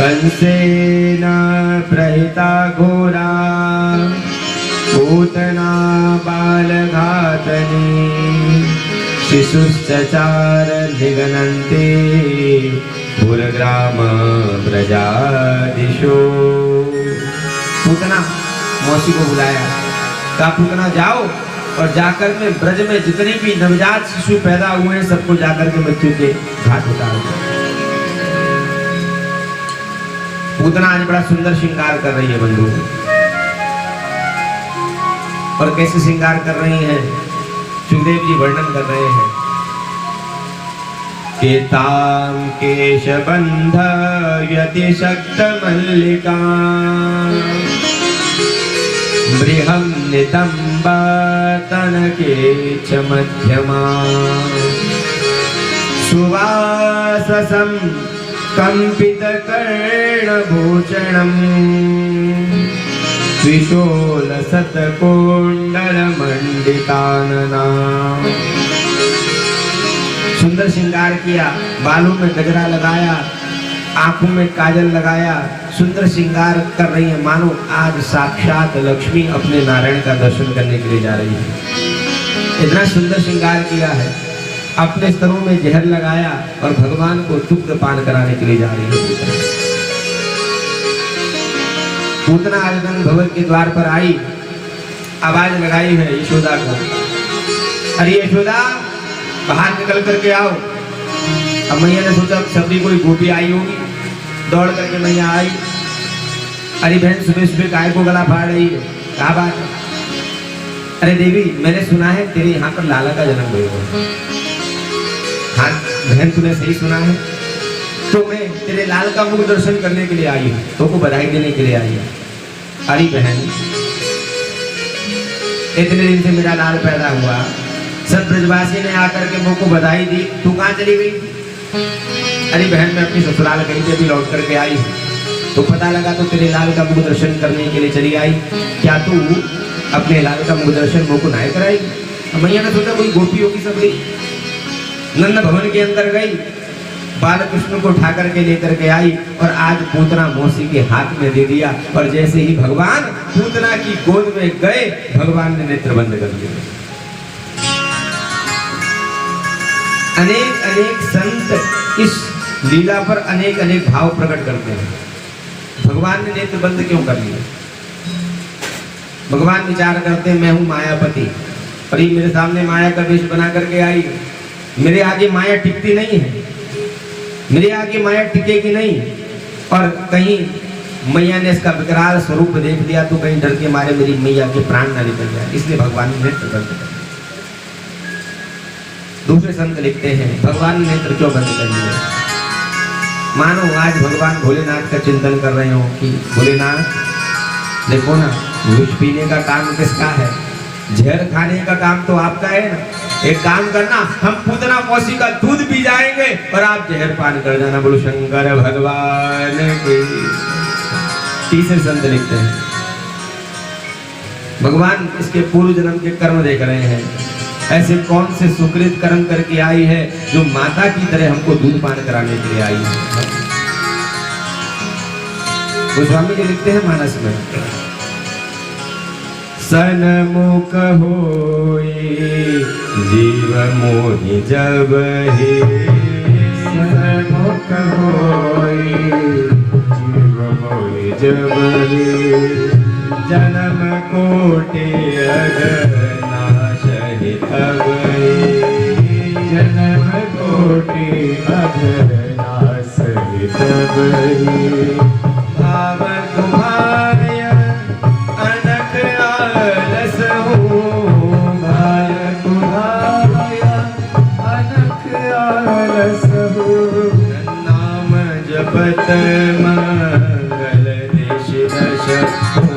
कंसेन प्रहिता घोरा पूतना बालघातनी शिशुश्चचार निगनन्ते पुरग्राम ब्रजादिशो। पूतना मौसी को बुलाया, कहा पूतना जाओ और जाकर में ब्रज में जितने भी नवजात शिशु पैदा हुए हैं सबको जाकर के मृत्यु के घाट उतार दो। पूतना आज बड़ा सुंदर श्रृंगार कर रही है बंधु, और कैसे श्रृंगार कर रही हैं सुखदेव जी वर्णन कर रहे हैं। केतां केशबंध व्यतिशक्त मल्लिका बृहं नितंबा तनके च मध्यमा सुवाससं कंपितकर्णभूषणम् त्रिशूलशतकोण्डलमण्डितानना। सुंदर श्रृंगार किया, बालों में गजरा लगाया, आंखों में काजल लगाया, सुंदर श्रृंगार कर रही है, मानो आज साक्षात लक्ष्मी अपने नारायण का दर्शन करने के लिए जा रही है। इतना सुंदर श्रृंगार किया है, अपने स्तरों में जहर लगाया और भगवान को दुग्ध पान कराने के लिए जा रही है। पूतना आज नंद भवन के द्वार पर आई, आवाज लगाई है यशोदा को, अरे यशोदा बाहर निकल करके आओ। अब मैया ने सोचा सबरी कोई गोपी आई होगी, दौड़ करके मैया आई। अरे बहन सुबह सुबह गाय को गला फाड़ रही है, क्या बात है? अरे देवी मैंने सुना है तेरे यहाँ पर लाला का जन्म हुआ। हाँ बहन तूने सही सुना है, तो मैं तेरे लाल का मुख दर्शन करने के लिए आई हूँ, तो को बधाई देने के लिए आई है। अरे बहन इतने दिन से मेरा लाल पैदा हुआ, सब ब्रजवासी ने आकर के मुझको बधाई दी, तू कहाँ चली गई? अरे बहन मैं अपनी ससुराल गई थी, अभी लौट करके आई हूँ, तो पता लगा तो तेरे लाल का मुख दर्शन करने के लिए चली आई। क्या तू अपने लाल का मुख दर्शन मुझको नहीं कराएगी? मैया ने सोचा कोई गोपी होगी, सब गई नंद भवन के अंदर गई, बालकृष्ण को उठा करके लेकर के आई और आज पूतना मौसी के हाथ में दे दिया। और जैसे ही भगवान पूतना की गोद में गए, भगवान ने नेत्र बंद कर दिए। अनेक अनेक संत इस लीला पर अनेक अनेक भाव प्रकट करते हैं। भगवान ने नेत्र बंद क्यों कर लिया? भगवान विचार करते हैं मैं हूं मायापति, और ये मेरे सामने माया का वेश बना करके आई, मेरे आगे माया टिकती नहीं है, मेरे आगे माया टिकेगी नहीं। और कहीं मैया ने इसका विकराल स्वरूप देख लिया तो कहीं डर के मारे मेरी मैया के प्राण ना निकल जाए, इसलिए भगवान ने नेत्र बंद कर दिया। दूसरे संत लिखते हैं भगवान ने नेत्र क्यों बंद कर दिया? मानो आज भगवान भोलेनाथ का चिंतन कर रहे हो कि भोलेनाथ देखो ना, विष पीने का काम किसका है, जहर खाने का काम तो आपका है ना। एक काम करना, हम पूतना मौसी का दूध पी जाएंगे और आप जहर पान कर जाना। बोलो शंकर भगवान के। तीसरे संत लिखते हैं भगवान इसके पूर्व जन्म के कर्म देख रहे हैं, ऐसे कौन से सुकृत कर्म करके आई है जो माता की तरह हमको दूध पान कराने के लिए आई है। गोस्वामी जी लिखते हैं मानस में, सनमुख होए जीव मोहि जब हे, सनमुख होए जीव मोहि जब हे, जन्म कोटि अघनाशहि तब हे, जन्म कोटि अघनाशहि तब हे, भाव तुम्हारे अनक आलस हो, भाव तुम्हारे अनक आलस हो, नाम जपत मंगल निश दश हो,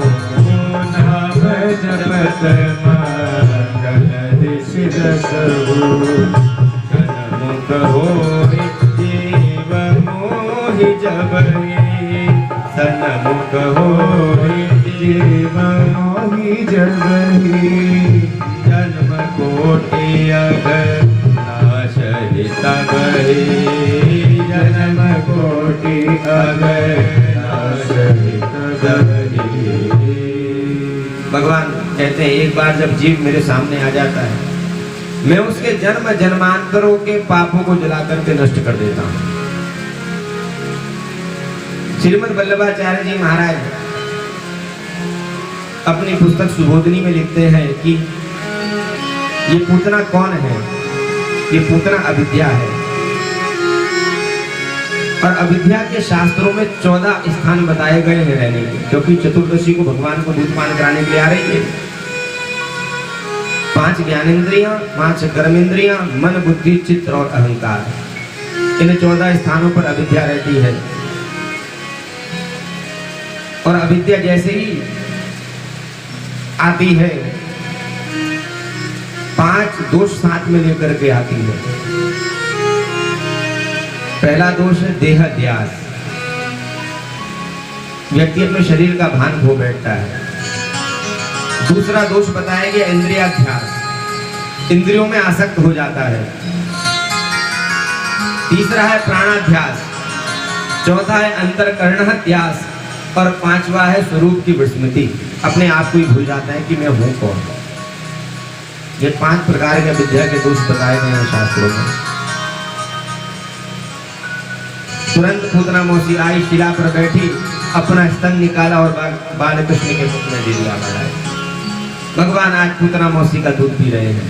नाम जपत मंगल निश दश हो, सनमुख होए जीव मोहि जब हे, सनमुख होए जीव मोहि जब हे, जन्म कोटि अघनाशहि तब हे, जन्म कोटि अगर भगवान कहते हैं एक बार जब जीव मेरे सामने आ जाता है, मैं उसके जन्म जन्मांतरों के पापों को जला करके नष्ट कर देता हूं। श्रीमद् वल्लभाचार्य जी महाराज अपनी पुस्तक सुबोधनी में लिखते हैं कि ये पूतना कौन है? ये पूतना अविद्या है। और अविद्या के शास्त्रों में 14 स्थान बताए गए हैं रहने के, क्योंकि चतुर्दशी को भगवान को दूधपान कराने के लिए आ रही है। 5 ज्ञानेंद्रियां, 5 कर्मेंद्रियां, मन, बुद्धि, चित्त और अहंकार, इन 14 स्थानों पर अविद्या रहती है। और अविद्या जैसे ही आती है 5 दोष साथ में लेकर के आती है। पहला दोष है देहाध्यास, व्यक्ति अपने शरीर का भान खो बैठता है। दूसरा दोष बताया गया इंद्रियाध्यास, इंद्रियों में आसक्त हो जाता है। तीसरा है प्राणाध्यास, चौथा है अंतरकरणाध्यास और 5वां है स्वरूप की विस्मृति, अपने आप को ही भूल जाता है कि मैं हूं कौन। ये 5 प्रकार के विद्या के दोष बताए गए हैं शास्त्रों में। तुरंत पूतना मौसी आई, शिला पर बैठी, अपना स्तन निकाला और बाल कृष्ण के मुख में दे दिया। भगवान आज पूतना मौसी का दूध पी रहे हैं।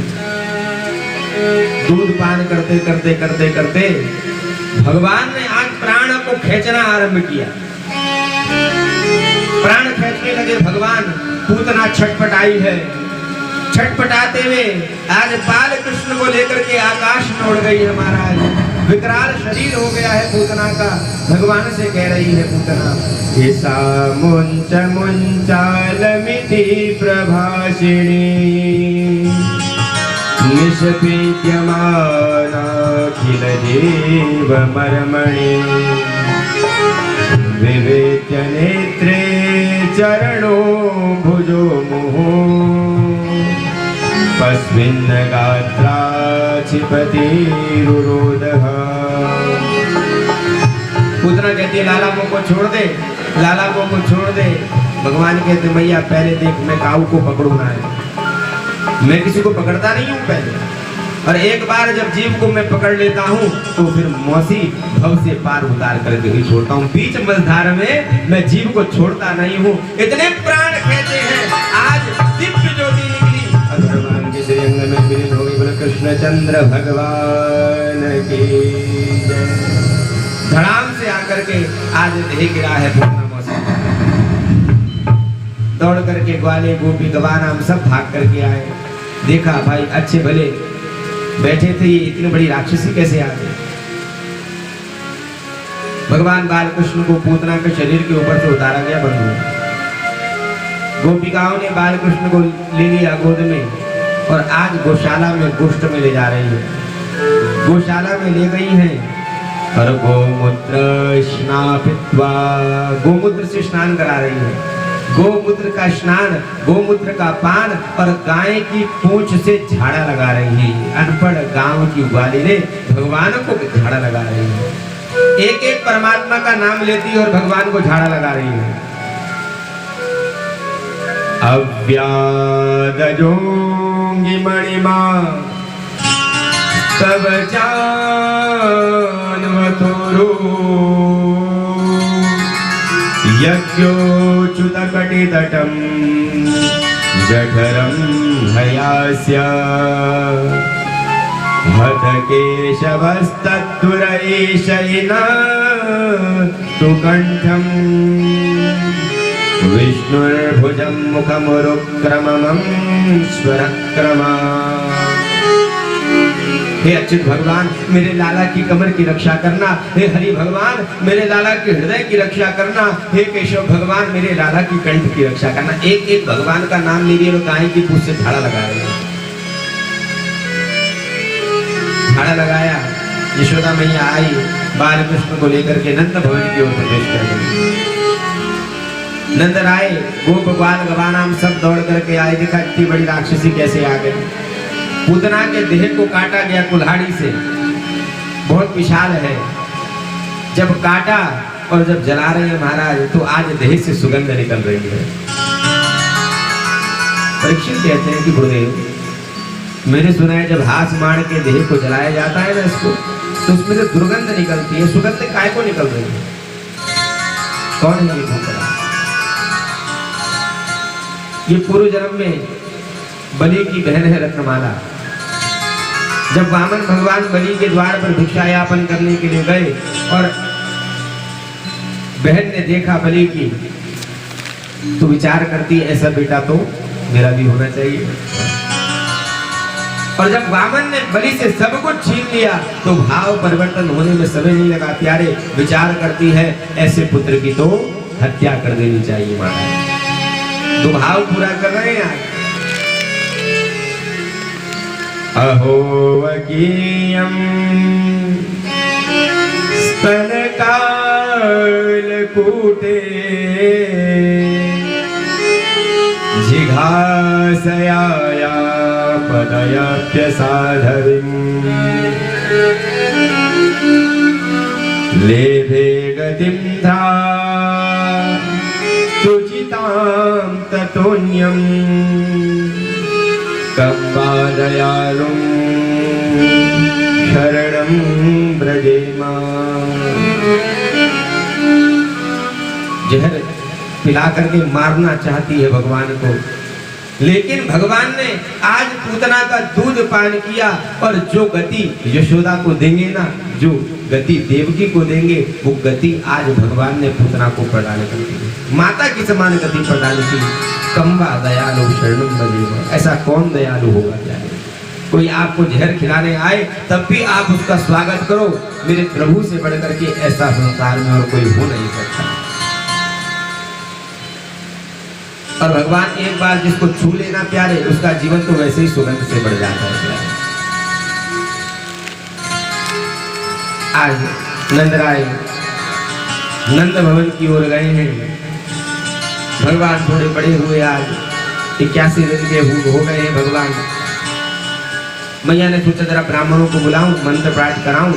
दूध पान करते करते करते करते भगवान ने आज प्राण को खींचना आरंभ किया। प्राण खींचने लगे भगवान। पूतना छटपटाई है, छटपटाते हुए आज बाल कृष्ण को लेकर के आकाश में उड़ गई है। महाराज विकराल शरीर हो गया है पूतना का। भगवान से कह रही है पूतना, ऐसा मुंच मुंचालमिति प्रभाषिणी निष्पीड्यमाना किल देव मर्मणि विवेच्य नेत्रे चरणो भुजो मुहुः पस्मिन् गात्रा क्षिपतिरुरोधः। पूतना कहती है लाला मुंह को छोड़ दे, लाला मुंह को छोड़ दे। भगवान कहते मैया पहले देख मैं काऊ को पकड़ू ना है, मैं किसी को पकड़ता नहीं हूँ पहले। और एक बार जब जीव को मैं पकड़ लेता हूँ तो फिर मौसी भव से पार उतार करके ही छोड़ता हूँ। बीच मझधार में मैं जीव को छोड़ता नहीं हूँ। इतने प्राण खेते हैं। आज दिव्य ज्योति निकली, भगवान के श्रीअंग में विलीन हो गई। बोले कृष्णचंद्र भगवान की जय। धड़ाम से आकर के आज देह गिरा है पूतना मौसी। दौड़ करके ग्वाले गोपी गवाना हम सब भाग करके आए। देखा भाई अच्छे भले बैठे थे, ये इतनी बड़ी राक्षसी कैसे आ गई। भगवान बालकृष्ण को पूतना के शरीर के ऊपर से उतारा गया बंधु। गोपिकाओं ने बालकृष्ण को ले लिया गोद में और आज गौशाला में गोष्ठ में ले जा रही है। गौशाला में ले गई है और गोमूत्र स्नापित्वा, गोमूत्र से स्नान करा रही है। गोमूत्र का स्नान, गोमूत्र का पान और गाय की पूंछ से झाड़ा लगा रही है। अनपढ़ गांव की ग्वाली ने भगवान को झाड़ा लगा रही है। एक एक परमात्मा का नाम लेती है और भगवान को झाड़ा लगा रही है। अव्यादजोंगी मणिमा तब जानवतुरु यज्ञोच्युतकटितटं जठरं हयास्य हतकेशवस्तत्तुरैशयिना तु कंठं विष्णुर्भुजं मुखमुरुक्रमं स्वरक्रमा। हे अच्युत भगवान मेरे लाला की कमर की रक्षा करना। हे हरि भगवान मेरे लाला के हृदय की रक्षा करना। हे केशव भगवान मेरे लाला की कंठ की रक्षा करना। एक एक भगवान का नाम ले लिए और गाय की पूंछ से झाड़ा लगा रहे हैं। झाड़ा लगाया, यशोदा मैया आई, बालकृष्ण को लेकर के नंद भवन की ओर प्रवेश कर गई। नंद आए, गोप ग्वाल गवानाम सब दौड़ करके आए। देखा इतनी बड़ी राक्षसी कैसे आ गई। पूतना के देह को काटा गया कुल्हाड़ी से, बहुत विशाल है। जब काटा और जब जला रहे हैं महाराज, तो आज देह से सुगंध निकल रही है। परीक्षित कहते हैं कि गुरुदेव, मैंने सुना है जब हाथ मार के देह को जलाया जाता है ना इसको, तो उसमें से दुर्गंध निकलती है। सुगंध काय को निकल रही है? कौन है ये भूखड़ा? ये पूर्व जन्म में बलि की बहन है रत्नमाला। जब वामन भगवान बलि के द्वार पर भिक्षा यापन करने के लिए गए और बहन ने देखा बलि की, तो विचार करती है ऐसा बेटा तो मेरा भी होना चाहिए। और जब वामन ने बलि से सब कुछ छीन लिया, तो भाव परिवर्तन होने में समय नहीं लगा। प्यारे विचार करती है ऐसे पुत्र की तो हत्या कर देनी चाहिए महाराज। तो भाव पूरा कर रहे हैं आज। अहो वकीयम स्तन काल कूटे जिघासयाया पदयाप्यसाधविं लेभे गतिं धा तुचितां ततोऽन्यं कम्बा दयालुं शरणं व्रजेमा। जहर पिला करके मारना चाहती है भगवान को, लेकिन भगवान ने आज पूतना का दूध पान किया, और जो गति यशोदा को देंगे ना, जो गति देवकी को देंगे, वो गति आज भगवान ने पूतना को प्रदान कर दी। माता की समान गति प्रदान की। कम्बा दयालु शरणम व्रजेमा। ऐसा कौन दयालु होगा? क्या है? कोई आपको जहर खिलाने आए तब भी आप उसका स्वागत करो। मेरे प्रभु से बढ़कर के ऐसा संसार में और कोई हो नहीं सकता। और भगवान एक बार जिसको छू लेना प्यारे, उसका जीवन तो वैसे ही सुगंध से बढ़ जाता है प्यारे। आज नंदराय नंद भवन की ओर गए हैं। भगवान थोड़े बड़े हुए, आज 81 दिन के हो गए हैं भगवान। मैया ने सोचा जरा ब्राह्मणों को बुलाऊं, मंत्र पाठ कराऊं।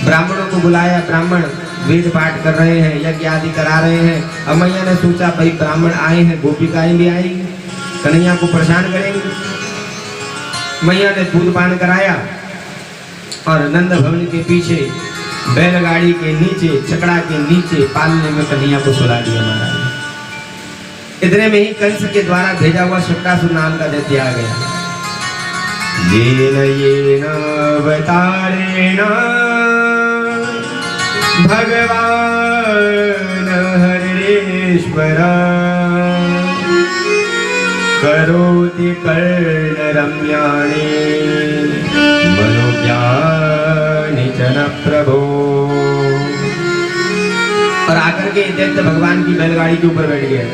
ब्राह्मणों को बुलाया, ब्राह्मण वेद पाठ कर रहे हैं, यज्ञ आदि करा रहे हैं। अब मैया ने सोचा भाई ब्राह्मण आए हैं, गोपिकाएं भी आएंगी, कन्हैया को परेशान करेंगे। मैया ने दूध पान कराया और नंद भवन के पीछे बैलगाड़ी के नीचे, छकड़ा के नीचे पालने में कन्हैया को सुला दिया महाराज। इतने में ही कंस के द्वारा भेजा हुआ शक्टासुर नाम का दैत्य आ गया। येन येन अवतारेण भगवान हरेश्वर करोति कर्णरम्याणि मनोज्ञानि च न प्रभो। और आकर के दैत्य भगवान की बैलगाड़ी के ऊपर बैठ गया।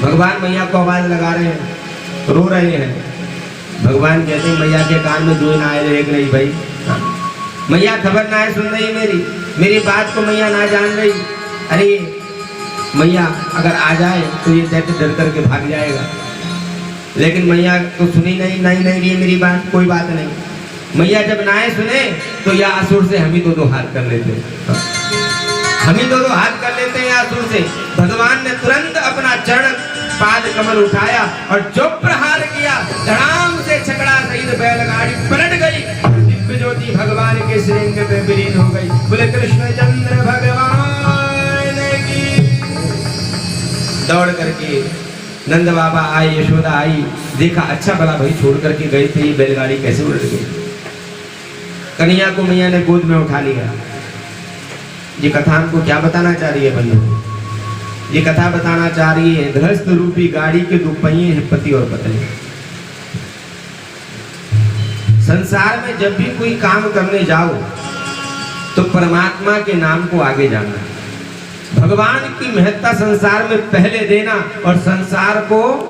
भगवान मैया को आवाज लगा रहे हैं, रो रहे हैं। भगवान कहते हैं मैया के कान में दुए ना आए देख रही भाई। मैया खबर ना है सुन रही मेरी बात को मैया ना जान रही। अरे मैया अगर आ जाए तो ये दैत्य डर करके भाग जाएगा, लेकिन मैया तो सुनी नहीं रही मेरी बात, कोई बात नहीं। मैया जब ना सुने तो यह असुर से हम ही दो हाथ कर लेते, हम ही दो हाथ कर लेते हैं असुर से। भगवान ने तुरंत अपना चरण पाद कमल उठाया और जो प्रहार किया, धड़ाम से छकड़ा सहित बैलगाड़ी पलट गई। दिव्य ज्योति भगवान के श्रृंग में विलीन हो गई। बोले कृष्णचंद्र भगवान की। दौड़ करके नंद बाबा आए, यशोदा आई, देखा अच्छा भला भाई छोड़ करके गए थे, ये बैलगाड़ी कैसे उलट गई। कन्हैया को मैया ने गोद में उठा लिया। ये कथा हमको क्या बताना चाह रही है बंधु? ये कथा बताना चाह रही है गृहस्थ रूपी गाड़ी के दो पहिए हैं, पति और पत्नी। संसार में जब भी कोई काम करने जाओ तो परमात्मा के नाम को आगे जाना, भगवान की महत्ता संसार में पहले देना और संसार को